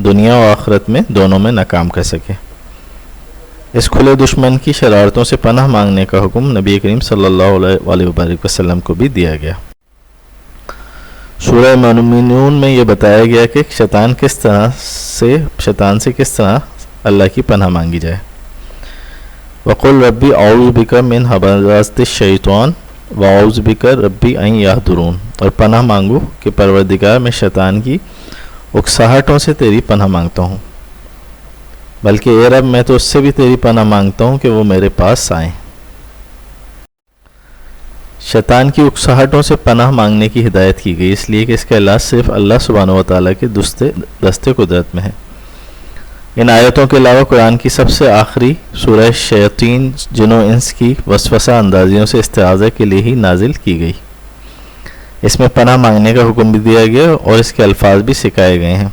دنیا و آخرت میں دونوں میں ناکام کر سکے۔ اس کھلے دشمن کی شرارتوں سے پناہ مانگنے کا حکم نبی کریم صلی اللہ علیہ وسلم کو بھی دیا گیا۔ سورہ مومنون میں یہ بتایا گیا کہ شیطان سے کس طرح اللہ کی پناہ مانگی جائے۔ وَقُلْ رَبِّ أَعُوذُ بِكَ مِنْ ہَمَزَاتِ الشَّيْطَانِ وَأَعُوذُ بِكَ رَبِّ أَنْ يَحْضُرُونِ، اور پناہ مانگو کہ پروردگار میں شیطان کی اکساہٹوں سے تیری پناہ مانگتا ہوں، بلکہ اے رب میں تو اس سے بھی تیری پناہ مانگتا ہوں کہ وہ میرے پاس آئیں۔ شیطان کی اکساہٹوں سے پناہ مانگنے کی ہدایت کی گئی، اس لیے کہ اس کا علاج صرف اللہ سبحانہ و تعالیٰ کے دستے قدرت میں ہے۔ ان آیتوں کے علاوہ قرآن کی سب سے آخری سورہ شیاطین جن و انس کی وسوسہ اندازیوں سے استعاذہ کے لیے ہی نازل کی گئی۔ اس میں پناہ مانگنے کا حکم بھی دیا گیا اور اس کے الفاظ بھی سکھائے گئے ہیں۔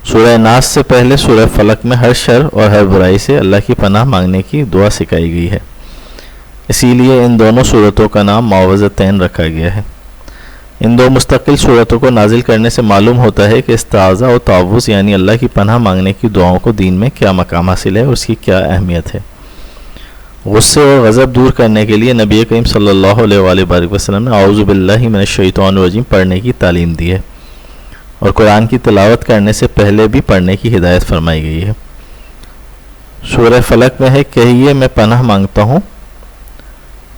سورہ ناس سے پہلے سورہ فلق میں ہر شر اور ہر برائی سے اللہ کی پناہ مانگنے کی دعا سکھائی گئی ہے، اسی لیے ان دونوں صورتوں کا نام معوذتین رکھا گیا ہے۔ ان دو مستقل صورتوں کو نازل کرنے سے معلوم ہوتا ہے کہ استعاذہ اور تعوذ یعنی اللہ کی پناہ مانگنے کی دعاؤں کو دین میں کیا مقام حاصل ہے اور اس کی کیا اہمیت ہے۔ غصے اور غضب دور کرنے کے لیے نبی کریم صلی اللہ علیہ وآلہ وسلم نے اعوذ باللہ من الشیطان الرجیم پڑھنے کی تعلیم دی ہے، اور قرآن کی تلاوت کرنے سے پہلے بھی پڑھنے کی ہدایت فرمائی گئی ہے۔ سورہ فلق میں ہے، کہیے میں پناہ مانگتا ہوں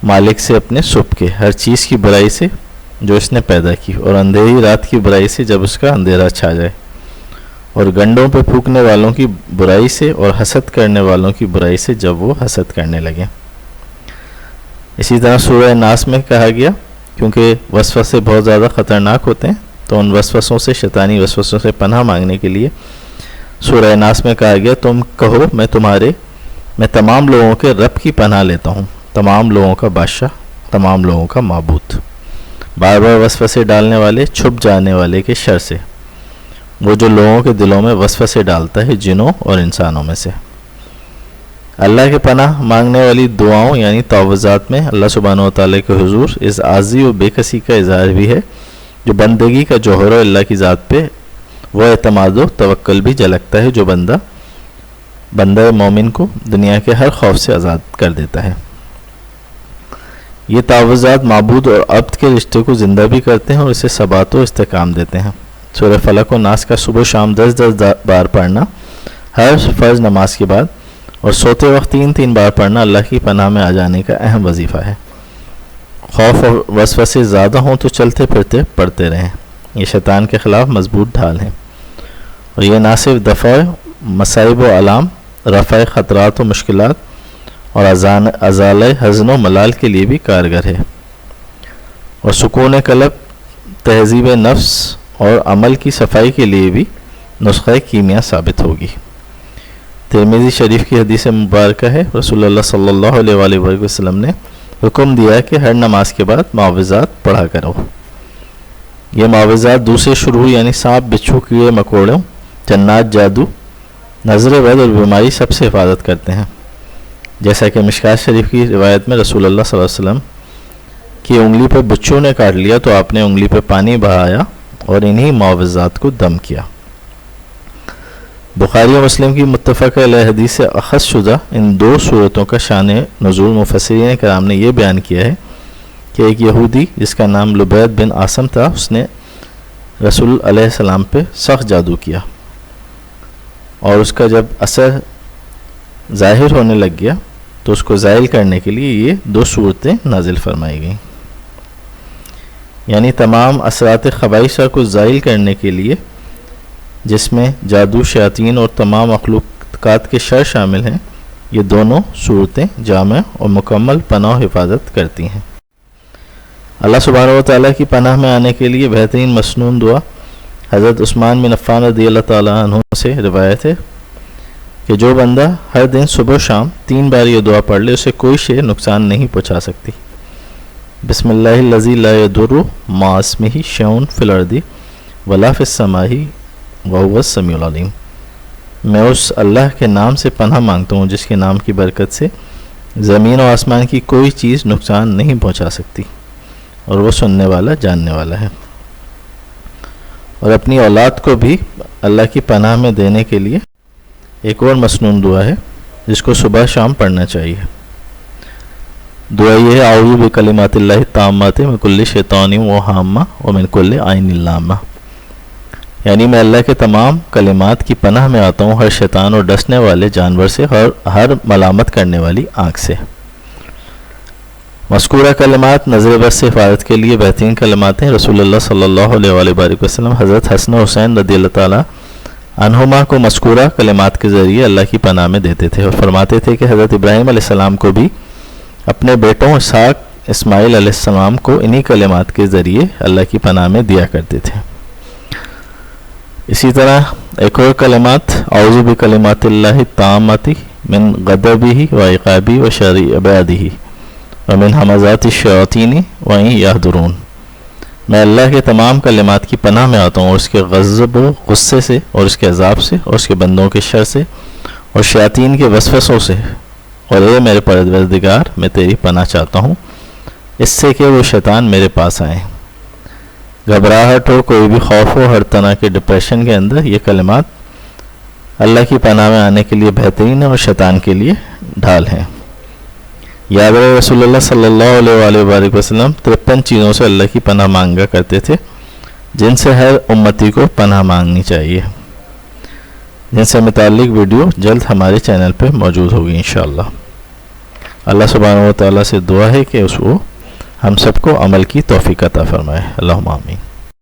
مالک سے اپنے صبح کے ہر چیز کی برائی سے جو اس نے پیدا کی، اور اندھیری رات کی برائی سے جب اس کا اندھیرا چھا جائے، اور گنڈوں پہ پھونکنے والوں کی برائی سے اور حسد کرنے والوں کی برائی سے جب وہ حسد کرنے لگے۔ اسی طرح سورہ ناس میں کہا گیا، کیونکہ وسوسے بہت زیادہ خطرناک ہوتے ہیں تو ان وسوسوں سے، شیطانی وسوسوں سے پناہ مانگنے کے لیے سورہ ناس میں کہا گیا، تم کہو میں تمام لوگوں کے رب کی پناہ لیتا ہوں، تمام لوگوں کا بادشاہ، تمام لوگوں کا معبود، بار بار وسوسے ڈالنے والے، چھپ جانے والے کے شر سے، وہ جو لوگوں کے دلوں میں وسوسے ڈالتا ہے جنوں اور انسانوں میں سے۔ اللہ کے پناہ مانگنے والی دعاؤں یعنی تعوذات میں اللہ سبحانہ و تعالیٰ کے حضور اس عاجزی و بے کسی کا اظہار بھی ہے جو بندگی کا جوہر و اللہ کی ذات پہ وہ اعتماد و توکل بھی جھلکتا ہے جو بندہ مومن کو دنیا کے ہر خوف سے آزاد کر دیتا ہے۔ یہ تعوذات معبود اور عبد کے رشتے کو زندہ بھی کرتے ہیں اور اسے ثبات و استحکام دیتے ہیں۔ سورہ فلق و ناس کا صبح شام 10 بار پڑھنا ہر فرض نماز کے بعد اور سوتے وقت 3 بار پڑھنا اللہ کی پناہ میں آ جانے کا اہم وظیفہ ہے۔ خوف اور وسوسے زیادہ ہوں تو چلتے پھرتے پڑھتے رہیں، یہ شیطان کے خلاف مضبوط ڈھال ہیں، اور یہ نہ صرف دفع مصائب و علام، رفع خطرات و مشکلات اور ازالہ حزن و ملال کے لیے بھی کارگر ہے، اور سکون قلب، تہذیب نفس اور عمل کی صفائی کے لیے بھی نسخہ کیمیا ثابت ہوگی۔ ترمذی شریف کی حدیث مبارکہ ہے، رسول اللہ صلی اللہ علیہ وآلہ وسلم نے حکم دیا کہ ہر نماز کے بعد معوذات پڑھا کرو۔ یہ معوذات دوسرے شروع یعنی سانپ، بچھو، کیڑے مکوڑوں، جنات، جادو، نظر بد اور بیماری سب سے حفاظت کرتے ہیں، جیسا کہ مشکات شریف کی روایت میں رسول اللہ صلی اللہ علیہ وسلم کی انگلی پہ بچوں نے کاٹ لیا تو آپ نے انگلی پہ پانی بہایا اور انہی معوذات کو دم کیا۔ بخاری و مسلم کی متفق علیہ حدیث سے اخذ شدہ ان 2 صورتوں کا شان نزول مفسرین کرام نے یہ بیان کیا ہے کہ ایک یہودی جس کا نام لبید بن عاصم تھا، اس نے رسول علیہ السلام پہ سخت جادو کیا، اور اس کا جب اثر ظاہر ہونے لگ گیا تو اس کو زائل کرنے کے لیے یہ 2 صورتیں نازل فرمائی گئیں، یعنی تمام اثرات خبائثہ کو زائل کرنے کے لیے جس میں جادو، شیاطین اور تمام مخلوقات کے شر شامل ہیں، یہ دونوں صورتیں جامع اور مکمل پناہ و حفاظت کرتی ہیں۔ اللہ سبحانہ و تعالیٰ کی پناہ میں آنے کے لیے بہترین مسنون دعا حضرت عثمان بن عفان رضی اللہ تعالیٰ عنہ سے روایت ہے کہ جو بندہ ہر دن صبح و شام 3 بار یہ دعا پڑھ لے اسے کوئی شے نقصان نہیں پہنچا سکتی۔ بسم اللہ الذی لا یضر مع اسمہ شیء فی الارض ولا فی السماء وهو السمیع العلیم، میں اس اللہ کے نام سے پناہ مانگتا ہوں جس کے نام کی برکت سے زمین و آسمان کی کوئی چیز نقصان نہیں پہنچا سکتی، اور وہ سننے والا، جاننے والا ہے۔ اور اپنی اولاد کو بھی اللہ کی پناہ میں دینے کے لیے ایک اور مسنون دعا ہے جس کو صبح شام پڑھنا چاہیے. دعا یہ ہے اعوذ بکلمات اللہ التامات من کل شیطان و ہامہ ومن کل عین لامہ، یعنی میں اللہ کے تمام کلمات کی پناہ میں آتا ہوں ہر شیطان اور ڈسنے والے جانور سے اور ہر ملامت کرنے والی آنکھ سے. مذکورہ کلمات نظر بد سے حفاظت کے لیے بہترین کلمات ہیں. رسول اللہ صلی اللہ علیہ وآلہ وسلم حضرت حسن و حسین رضی اللہ تعالیٰ عنہما کو مذکورہ کلمات کے ذریعے اللہ کی پناہ میں دیتے تھے اور فرماتے تھے کہ حضرت ابراہیم علیہ السلام کو بھی اپنے بیٹوں اسحاق اسماعیل علیہ السلام کو انہی کلمات کے ذریعے اللہ کی پناہ میں دیا کرتے تھے. اسی طرح ایک اور کلمات اعوذ بکلمات اللہ التامات من غضبہ و عقابہ و شر عبادہ ومن ہمزات الشیاطین وان یحضرون، میں اللہ کے تمام کلمات کی پناہ میں آتا ہوں اور اس کے غضب و غصے سے اور اس کے عذاب سے اور اس کے بندوں کے شر سے اور شیاطین کے وسوسوں سے، اور اے میرے پروردگار میں تیری پناہ چاہتا ہوں اس سے کہ وہ شیطان میرے پاس آئیں. گھبراہٹ ہو، کوئی بھی خوف ہو، ہر طرح کے ڈپریشن کے اندر یہ کلمات اللہ کی پناہ میں آنے کے لیے بہترین ہیں اور شیطان کے لیے ڈھال ہیں. یاد رہے رسول اللہ صلی اللہ علیہ وآلہ وسلم 53 چیزوں سے اللہ کی پناہ مانگا کرتے تھے جن سے ہر امتی کو پناہ مانگنی چاہیے، جن سے متعلق ویڈیو جلد ہمارے چینل پہ موجود ہوگی انشاءاللہ. اللہ سبحانہ و تعالیٰ سے دعا ہے کہ وہ ہم سب کو عمل کی توفیق عطا فرمائے. اللہم آمین.